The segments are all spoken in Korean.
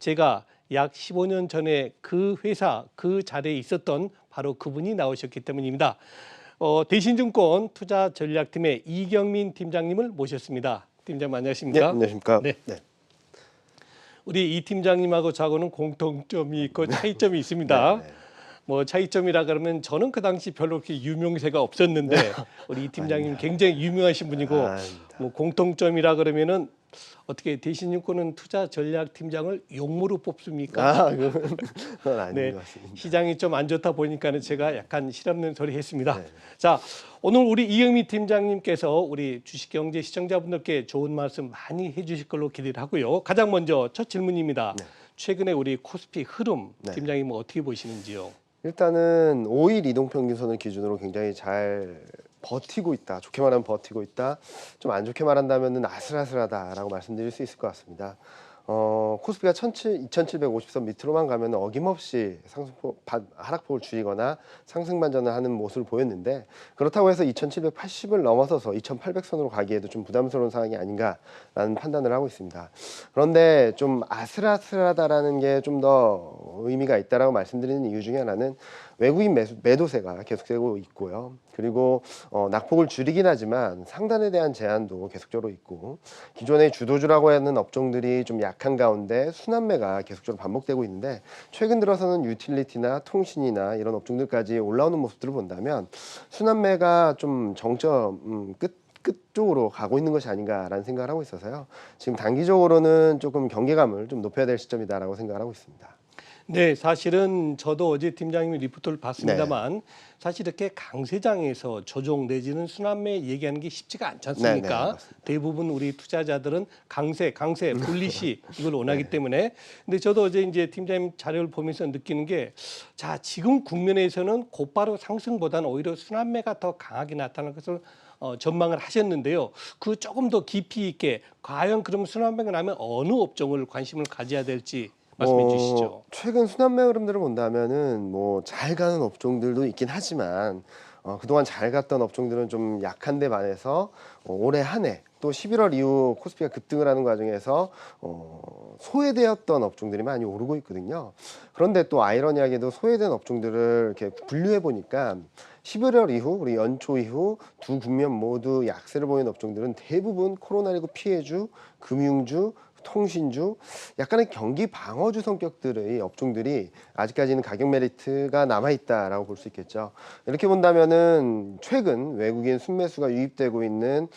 제가 약 15년 전에 그 회사, 그 자리에 있었던 바로 그분이 나오셨기 때문입니다. 대신증권 투자전략팀의 이경민 팀장님을 모셨습니다. 팀장님 네, 안녕하십니까? 안녕하십니까? 네. 네. 우리 이 팀장님하고 저하고는 공통점이 있고 차이점이 있습니다. 네. 뭐 차이점이라 그러면 저는 그 당시 별로 그렇게 유명세가 없었는데 우리 이 팀장님 굉장히 유명하신 분이고 아닙니다. 뭐 공통점이라 그러면은 어떻게 대신증권은 투자전략팀장을 용무로 뽑습니까? 그건 아닌 네, 것 같습니다. 시장이 좀 안 좋다 보니까는 제가 약간 실없는 소리 했습니다. 네. 자, 오늘 우리 이경민 팀장님께서 우리 주식경제 시청자분들께 좋은 말씀 많이 해주실 걸로 기대를 하고요. 가장 먼저 첫 질문입니다. 네. 최근에 우리 코스피 흐름 네. 팀장님은 어떻게 보시는지요? 일단은 5일 이동평균선을 기준으로 굉장히 잘 버티고 있다. 좋게 말하면 버티고 있다. 좀 안 좋게 말한다면 아슬아슬하다라고 말씀드릴 수 있을 것 같습니다. 코스피가 2750선 밑으로만 가면 어김없이 하락폭을 줄이거나 상승 반전을 하는 모습을 보였는데, 그렇다고 해서 2780을 넘어서서 2800선으로 가기에도 좀 부담스러운 상황이 아닌가라는 판단을 하고 있습니다. 그런데 좀 아슬아슬하다라는 게 좀 더 의미가 있다라고 말씀드리는 이유 중에 하나는 외국인 매도세가 계속되고 있고요. 그리고 낙폭을 줄이긴 하지만 상단에 대한 제한도 계속적으로 있고, 기존의 주도주라고 하는 업종들이 좀 약한 가운데 순환매가 계속적으로 반복되고 있는데, 최근 들어서는 유틸리티나 통신이나 이런 업종들까지 올라오는 모습들을 본다면 순환매가 좀 정점 끝 쪽으로 가고 있는 것이 아닌가라는 생각을 하고 있어서요. 지금 단기적으로는 조금 경계감을 좀 높여야 될 시점이다라고 생각을 하고 있습니다. 네, 사실은 저도 어제 팀장님의 리포트를 봤습니다만 사실 이렇게 강세장에서 조정 내지는 순환매 얘기하는 게 쉽지가 않지 않습니까? 네, 대부분 우리 투자자들은 강세, 불리시 이걸 원하기 때문에. 근데 저도 어제 이제 팀장님 자료를 보면서 느끼는 게, 자, 지금 국면에서는 곧바로 상승보다는 오히려 순환매가 더 강하게 나타나는 것을 전망을 하셨는데요. 그 조금 더 깊이 있게 과연 그럼 순환매가 나면 어느 업종을 관심을 가져야 될지 말씀해 주시죠. 최근 순환매 흐름들을 본다면은 잘 가는 업종들도 있긴 하지만 그동안 잘 갔던 업종들은 좀 약한데 반해서 올해 한 해 또 11월 이후 코스피가 급등을 하는 과정에서 소외되었던 업종들이 많이 오르고 있거든요. 그런데 또 아이러니하게도 소외된 업종들을 이렇게 분류해 보니까 11월 이후, 우리 연초 이후 두 국면 모두 약세를 보이는 업종들은 대부분 코로나19 피해주, 금융주, 통신주, 약간의 경기 방어주 성격들의 업종들이 아직까지는 가격 메리트가 남아있다라고 볼 수 있겠죠. 이렇게 본다면은 최근 외국인 순매수가 유입되고 있는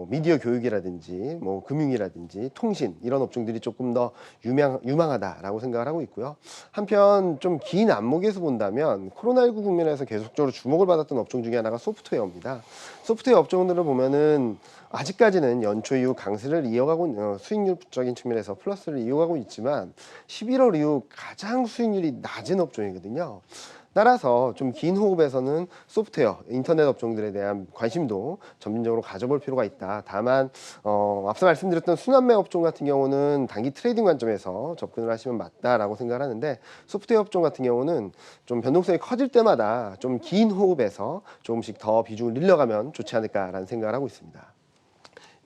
미디어 교육이라든지 금융이라든지 통신, 이런 업종들이 조금 더 유망하다라고 생각을 하고 있고요. 한편 좀 긴 안목에서 본다면 코로나19 국면에서 계속적으로 주목을 받았던 업종 중에 하나가 소프트웨어입니다. 소프트웨어 업종들을 보면은 아직까지는 연초 이후 강세를 이어가고 수익률적인 측면에서 플러스를 이어가고 있지만 11월 이후 가장 수익률이 낮은 업종이거든요. 따라서 좀 긴 호흡에서는 소프트웨어, 인터넷 업종들에 대한 관심도 점진적으로 가져볼 필요가 있다. 다만 앞서 말씀드렸던 순환매 업종 같은 경우는 단기 트레이딩 관점에서 접근을 하시면 맞다라고 생각을 하는데, 소프트웨어 업종 같은 경우는 좀 변동성이 커질 때마다 좀 긴 호흡에서 조금씩 더 비중을 늘려가면 좋지 않을까라는 생각을 하고 있습니다.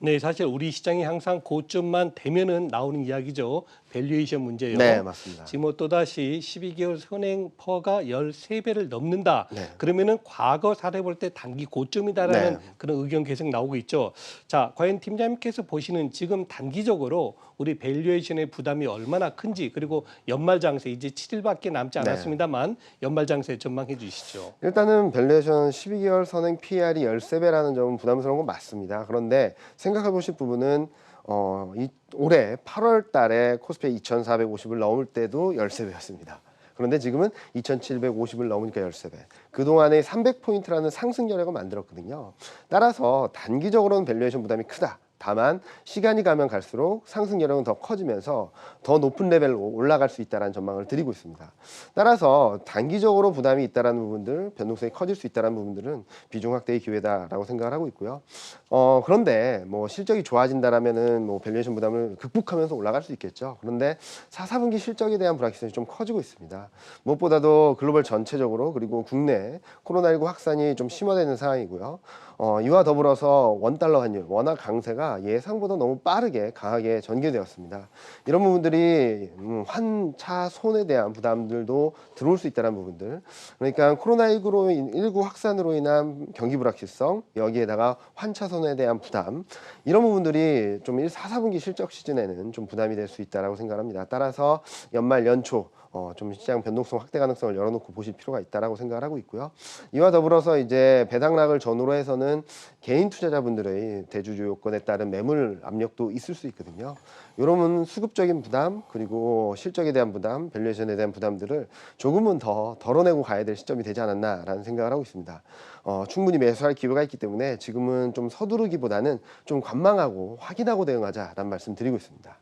네, 사실 우리 시장이 항상 고점만 되면은 나오는 이야기죠. 밸류에이션 문제요. 네, 맞습니다. 지금 또다시 12개월 선행퍼가 13배를 넘는다. 네. 그러면은 과거 사례 볼 때 단기 고점이다라는 네. 그런 의견 계속 나오고 있죠. 자, 과연 팀장님께서 보시는 지금 단기적으로 우리 밸류에이션의 부담이 얼마나 큰지, 그리고 연말 장세 이제 7일밖에 남지 않았습니다만 연말 장세 전망해 주시죠. 일단은 밸류에이션 12개월 선행 PER이 13배라는 점은 부담스러운 건 맞습니다. 그런데 생각해 보실 부분은 올해 8월 달에 코스피 2450을 넘을 때도 13배였습니다. 그런데 지금은 2750을 넘으니까 13배. 그동안에 300포인트라는 상승 여력을 만들었거든요. 따라서 단기적으로는 밸류에이션 부담이 크다. 다만 시간이 가면 갈수록 상승 여력은 더 커지면서 더 높은 레벨로 올라갈 수 있다는 전망을 드리고 있습니다. 따라서 단기적으로 부담이 있다는 부분들, 변동성이 커질 수 있다는 부분들은 비중 확대의 기회다라고 생각을 하고 있고요. 그런데 실적이 좋아진다라면은 밸류에이션 부담을 극복하면서 올라갈 수 있겠죠. 그런데 4, 4분기 실적에 대한 불확실성이 좀 커지고 있습니다. 무엇보다도 글로벌 전체적으로, 그리고 국내 코로나19 확산이 좀 심화되는 상황이고요. 이와 더불어서 원달러 환율, 원화 강세가 예상보다 너무 빠르게 강하게 전개되었습니다. 이런 부분들이 환차 손에 대한 부담들도 들어올 수 있다는 부분들. 그러니까 코로나19 확산으로 인한 경기 불확실성, 여기에다가 환차 손에 대한 부담, 이런 부분들이 좀 4, 4분기 실적 시즌에는 좀 부담이 될 수 있다라고 생각합니다. 따라서 연말 연초 좀 시장 변동성 확대 가능성을 열어놓고 보실 필요가 있다라고 생각을 하고 있고요. 이와 더불어서 이제 배당락을 전후로 해서는 개인 투자자분들의 대주주 요건에 따른 매물 압력도 있을 수 있거든요. 이러면 수급적인 부담 그리고 실적에 대한 부담, 밸류에이션에 대한 부담들을 조금은 더 덜어내고 가야 될 시점이 되지 않았나라는 생각을 하고 있습니다. 충분히 매수할 기회가 있기 때문에 지금은 좀 서두르기보다는 좀 관망하고 확인하고 대응하자라는 말씀 드리고 있습니다.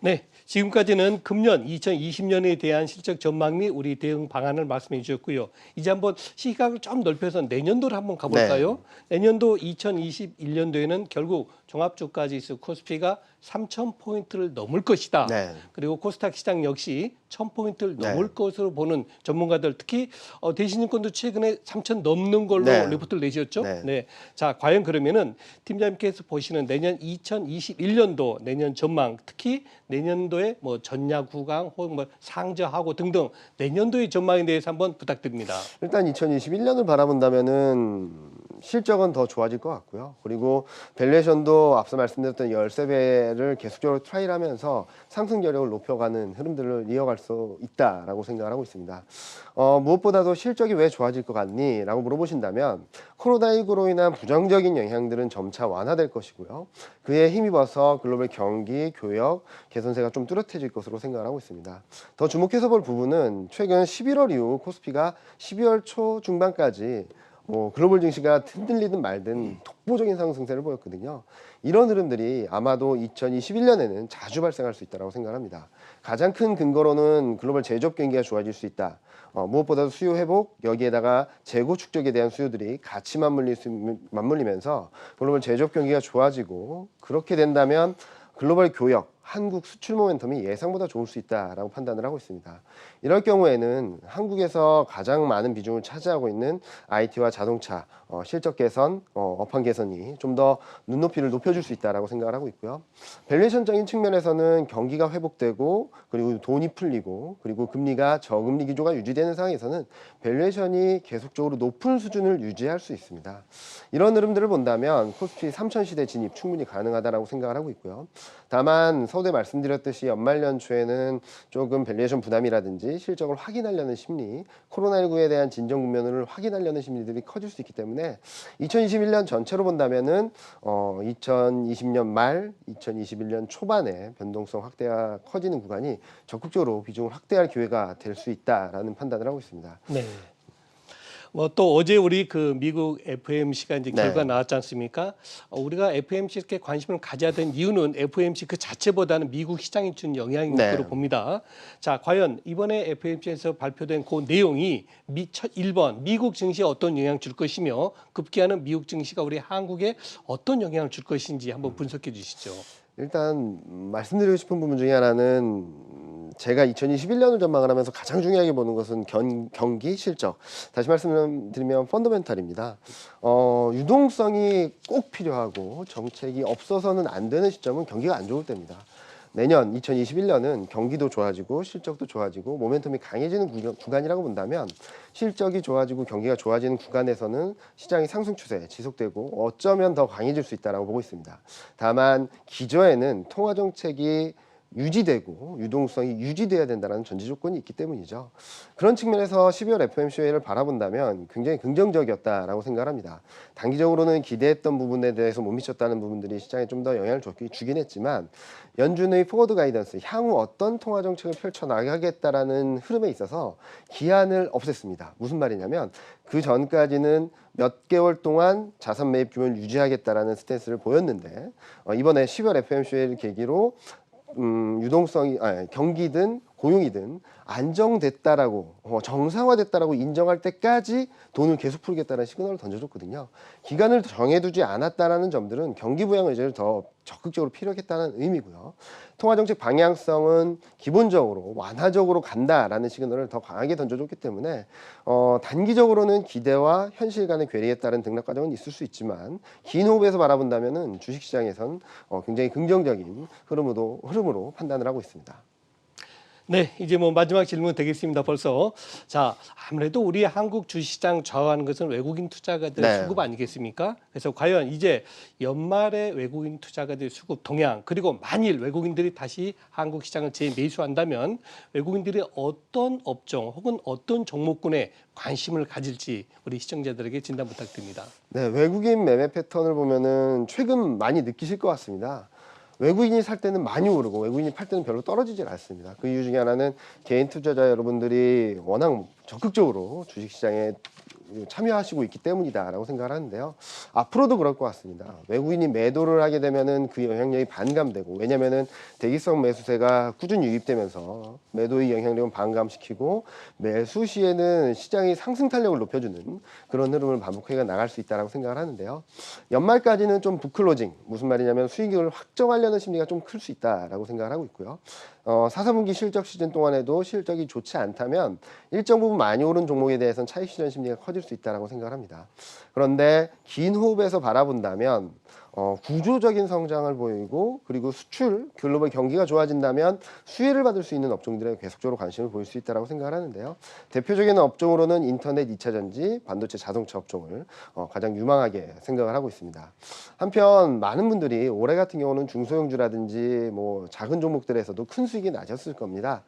네, 지금까지는 금년 2020년에 대한 실적 전망 및 우리 대응 방안을 말씀해 주셨고요. 이제 한번 시각을 좀 넓혀서 내년도를 한번 가볼까요? 내년도 2021년도에는 결국 종합주가지수 코스피가 3,000포인트를 넘을 것이다. 네. 그리고 코스닥 시장 역시 1,000포인트를 네. 넘을 것으로 보는 전문가들, 특히 대신증권도 최근에 3,000 넘는 걸로 네. 리포트를 내셨죠. 네. 네. 자, 과연 그러면은 팀장님께서 보시는 내년 2021년도 내년 전망, 특히 내년도에 뭐 전략 후강 혹은 뭐 상저하고 등등 내년도의 전망에 대해서 한번 부탁드립니다. 일단 2021년을 바라본다면은 실적은 더 좋아질 것 같고요. 그리고 밸류에이션도 앞서 말씀드렸던 13배를 계속적으로 트라이하면서 상승 여력을 높여가는 흐름들을 이어갈 수 있다라고 생각을 하고 있습니다. 무엇보다도 실적이 왜 좋아질 것 같니? 라고 물어보신다면 코로나19로 인한 부정적인 영향들은 점차 완화될 것이고요. 그에 힘입어서 글로벌 경기, 교역, 개선세가 좀 뚜렷해질 것으로 생각을 하고 있습니다. 더 주목해서 볼 부분은 최근 11월 이후 코스피가 12월 초 중반까지 글로벌 증시가 흔들리든 말든 독보적인 상승세를 보였거든요. 이런 흐름들이 아마도 2021년에는 자주 발생할 수 있다고 생각합니다. 가장 큰 근거로는 글로벌 제조업 경기가 좋아질 수 있다. 무엇보다도 수요 회복, 여기에다가 재고 축적에 대한 수요들이 같이 맞물리면서 글로벌 제조업 경기가 좋아지고 그렇게 된다면 글로벌 교역, 한국 수출 모멘텀이 예상보다 좋을 수 있다라고 판단을 하고 있습니다. 이럴 경우에는 한국에서 가장 많은 비중을 차지하고 있는 IT와 자동차 실적 개선, 업황 개선이 좀 더 눈높이를 높여줄 수 있다라고 생각을 하고 있고요. 밸류에이션적인 측면에서는 경기가 회복되고 그리고 돈이 풀리고 그리고 금리가 저금리 기조가 유지되는 상황에서는 밸류에이션이 계속적으로 높은 수준을 유지할 수 있습니다. 이런 흐름들을 본다면 코스피 3천 시대 진입 충분히 가능하다라고 생각을 하고 있고요. 다만 서두에 말씀드렸듯이 연말 연초에는 조금 밸류에이션 부담이라든지 실적을 확인하려는 심리, 코로나19에 대한 진정 국면을 확인하려는 심리들이 커질 수 있기 때문에 2021년 전체로 본다면은 2020년 말, 2021년 초반에 변동성 확대가 커지는 구간이 적극적으로 비중을 확대할 기회가 될 수 있다라는 판단을 하고 있습니다. 네. 뭐 또 어제 우리 그 미국 FOMC가 이제 네. 결과 나왔지 않습니까? 우리가 FOMC에 이렇게 관심을 가져야 된 이유는 FOMC 그 자체보다는 미국 시장에 준 영향인 네. 것으로 봅니다. 자, 과연 이번에 FOMC에서 발표된 그 내용이 1번 미국 증시에 어떤 영향을 줄 것이며 급기야는 미국 증시가 우리 한국에 어떤 영향을 줄 것인지 한번 분석해 주시죠. 일단 말씀드리고 싶은 부분 중에 하나는 제가 2021년을 전망을 하면서 가장 중요하게 보는 것은 경기 실적. 다시 말씀드리면 펀더멘탈입니다. 유동성이 꼭 필요하고 정책이 없어서는 안 되는 시점은 경기가 안 좋을 때입니다. 내년 2021년은 경기도 좋아지고 실적도 좋아지고 모멘텀이 강해지는 구간이라고 본다면 실적이 좋아지고 경기가 좋아지는 구간에서는 시장의 상승 추세 지속되고 어쩌면 더 강해질 수 있다고 보고 있습니다. 다만 기저에는 통화 정책이 유지되고 유동성이 유지돼야 된다는 전제 조건이 있기 때문이죠. 그런 측면에서 12월 FOMC 회의를 바라본다면 굉장히 긍정적이었다라고 생각합니다. 단기적으로는 기대했던 부분에 대해서 못 미쳤다는 부분들이 시장에 좀 더 영향을 주긴 했지만 연준의 포워드 가이던스, 향후 어떤 통화 정책을 펼쳐나가겠다라는 흐름에 있어서 기한을 없앴습니다. 무슨 말이냐면 그 전까지는 몇 개월 동안 자산 매입 규모를 유지하겠다라는 스탠스를 보였는데 이번에 10월 FOMC 회의를 계기로 유동성이 경기든 고용이든 안정됐다라고 정상화됐다라고 인정할 때까지 돈을 계속 풀겠다는 시그널을 던져줬거든요. 기간을 정해두지 않았다라는 점들은 경기 부양 의제를 더 적극적으로 피력했다는 의미고요. 통화정책 방향성은 기본적으로 완화적으로 간다라는 시그널을 더 강하게 던져줬기 때문에 단기적으로는 기대와 현실 간의 괴리에 따른 등락 과정은 있을 수 있지만 긴 호흡에서 바라본다면은 주식시장에선 굉장히 긍정적인 흐름으로 판단을 하고 있습니다. 네, 이제 뭐 마지막 질문 되겠습니다. 벌써 자 아무래도 우리 한국 주식시장 좌우하는 것은 외국인 투자가들 네. 수급 아니겠습니까? 그래서 과연 이제 연말에 외국인 투자가들 수급 동향 그리고 만일 외국인들이 다시 한국 시장을 재매수한다면 외국인들이 어떤 업종 혹은 어떤 종목군에 관심을 가질지 우리 시청자들에게 진단 부탁드립니다. 네, 외국인 매매 패턴을 보면은 최근 많이 느끼실 것 같습니다. 외국인이 살 때는 많이 오르고 외국인이 팔 때는 별로 떨어지질 않습니다. 그 이유 중에 하나는 개인 투자자 여러분들이 워낙 적극적으로 주식시장에 참여하시고 있기 때문이다라고 생각을 하는데요. 앞으로도 그럴 것 같습니다. 외국인이 매도를 하게 되면은 그 영향력이 반감되고, 왜냐면은 대기성 매수세가 꾸준히 유입되면서 매도의 영향력은 반감시키고 매수 시에는 시장이 상승 탄력을 높여주는 그런 흐름을 반복해 나갈 수 있다라고 생각을 하는데요. 연말까지는 좀 부클로징, 무슨 말이냐면 수익을 확정하려는 심리가 좀 클 수 있다라고 생각을 하고 있고요. 4, 4분기 실적 시즌 동안에도 실적이 좋지 않다면 일정 부분 많이 오른 종목에 대해서는 차익 실현 심리가 커질 수 있다고 생각을 합니다. 그런데 긴 호흡에서 바라본다면 구조적인 성장을 보이고, 그리고 수출, 글로벌 경기가 좋아진다면 수혜를 받을 수 있는 업종들에 계속적으로 관심을 보일 수 있다고 생각을 하는데요. 대표적인 업종으로는 인터넷 2차 전지, 반도체 자동차 업종을 가장 유망하게 생각을 하고 있습니다. 한편 많은 분들이 올해 같은 경우는 중소형주라든지 뭐 작은 종목들에서도 큰 수익이 나셨을 겁니다.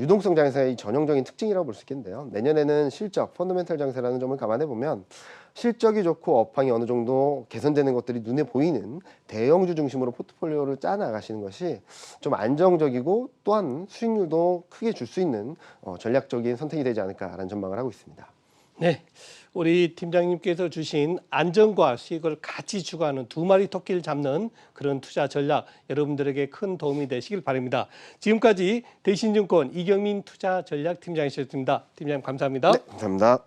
유동성 장세의 전형적인 특징이라고 볼 수 있겠는데요. 내년에는 실적, 펀더멘털 장세라는 점을 감안해 보면 실적이 좋고 업황이 어느 정도 개선되는 것들이 눈에 보이는 대형주 중심으로 포트폴리오를 짜 나가시는 것이 좀 안정적이고 또한 수익률도 크게 줄 수 있는 전략적인 선택이 되지 않을까라는 전망을 하고 있습니다. 네, 우리 팀장님께서 주신 안정과 수익을 같이 추구하는 두 마리 토끼를 잡는 그런 투자 전략 여러분들에게 큰 도움이 되시길 바랍니다. 지금까지 대신증권 이경민 투자전략팀장이셨습니다. 팀장님 감사합니다. 네, 감사합니다.